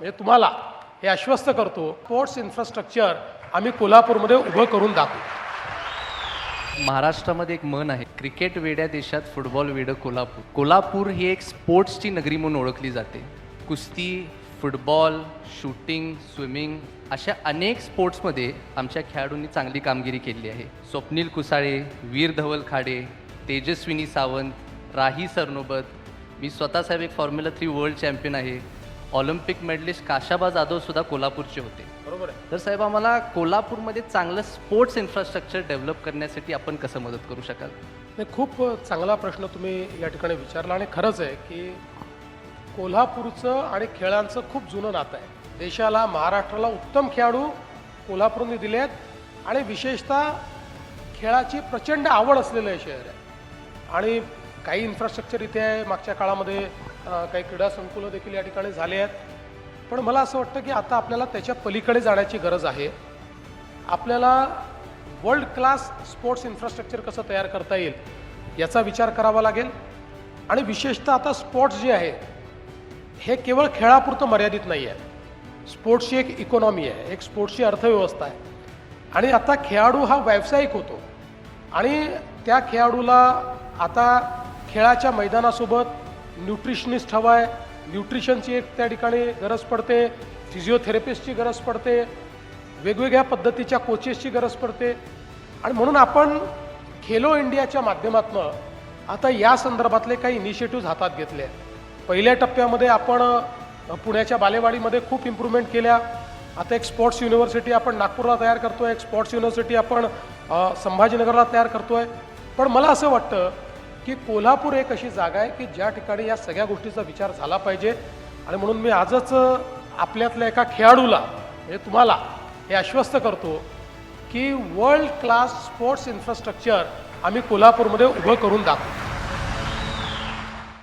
म्हणजे तुम्हाला हे आश्वस्त करतो, स्पोर्ट्स इन्फ्रास्ट्रक्चर आम्ही कोल्हापूरमध्ये उभं करून दाखवू। महाराष्ट्रामध्ये एक म्हण आहे, क्रिकेट वेड्या देशात फुटबॉल वेडं कोल्हापूर। कोल्हापूर ही एक स्पोर्ट्सची नगरी म्हणून ओळखली जाते। कुस्ती, फुटबॉल, शूटिंग, स्विमिंग अशा अनेक स्पोर्ट्समध्ये आमच्या खेळाडूंनी चांगली कामगिरी केली आहे। स्वप्नील कुसाळे, वीर धवल खाडे, तेजस्विनी सावंत, राही सरनोबत, मी स्वतः साहेब एक फॉर्म्युला 3 वर्ल्ड चॅम्पियन आहे। ऑलिम्पिक मेडलिस्ट काशाबा जाधव सुद्धा कोल्हापूरचे होते। बरोबर आहे। तर साहेब आम्हाला कोल्हापूरमध्ये चांगलं स्पोर्ट्स इन्फ्रास्ट्रक्चर डेव्हलप करण्यासाठी आपण कसं मदत करू शकाल? नाही, खूप चांगला प्रश्न तुम्ही या ठिकाणी विचारला आणि खरंच आहे की कोल्हापूरचं आणि खेळांचं खूप जुनं नातं आहे। देशाला, महाराष्ट्राला उत्तम खेळाडू कोल्हापूरने दिले आहेत आणि विशेषतः खेळाची प्रचंड आवड असलेलं हे शहर आहे आणि काही इन्फ्रास्ट्रक्चर इथे आहे। मागच्या काळामध्ये काही क्रीडा संकुलं देखील या ठिकाणी झाले आहेत, पण मला असं वाटतं की आता आपल्याला त्याच्या पलीकडे जाण्याची गरज आहे। आपल्याला वर्ल्ड क्लास स्पोर्ट्स इन्फ्रास्ट्रक्चर कसं तयार करता येईल याचा विचार करावा लागेल आणि विशेषतः आता स्पोर्ट्स जे आहे हे केवळ खेळापुरतं मर्यादित नाही आहे। स्पोर्ट्सची एक इकॉनॉमी आहे, एक स्पोर्ट्सची अर्थव्यवस्था आहे आणि आता खेळाडू हा व्यावसायिक होतो आणि त्या खेळाडूला आता खेळाच्या मैदानासोबत न्यूट्रिशनिस्ट हवा आहे, न्यूट्रिशनची एक त्या ठिकाणी गरज पडते, फिजिओथेरपिस्टची गरज पडते, वेगवेगळ्या पद्धतीच्या कोचेसची गरज पडते आणि म्हणून आपण खेलो इंडियाच्या माध्यमातून आता या संदर्भातले काही इनिशिएटिव्ह हातात घेतले आहेत। पहिल्या टप्प्यामध्ये आपण पुण्याच्या बालेवाडीमध्ये खूप इम्प्रूव्हमेंट केल्या। आता एक स्पोर्ट्स युनिव्हर्सिटी आपण नागपूरला तयार करतो आहे, एक स्पोर्ट्स युनिव्हर्सिटी आपण संभाजीनगरला तयार करतो आहे। पण मला असं वाटतं की कोल्हापूर एक अशी जागा आहे की ज्या ठिकाणी या सगळ्या गोष्टीचा विचार झाला पाहिजे आणि म्हणून मी आजच आपल्यातल्या एका खेळाडूला म्हणजे तुम्हाला हे आश्वस्त करतो की वर्ल्ड क्लास स्पोर्ट्स इन्फ्रास्ट्रक्चर आम्ही कोल्हापूरमध्ये उभं करून दाखवू।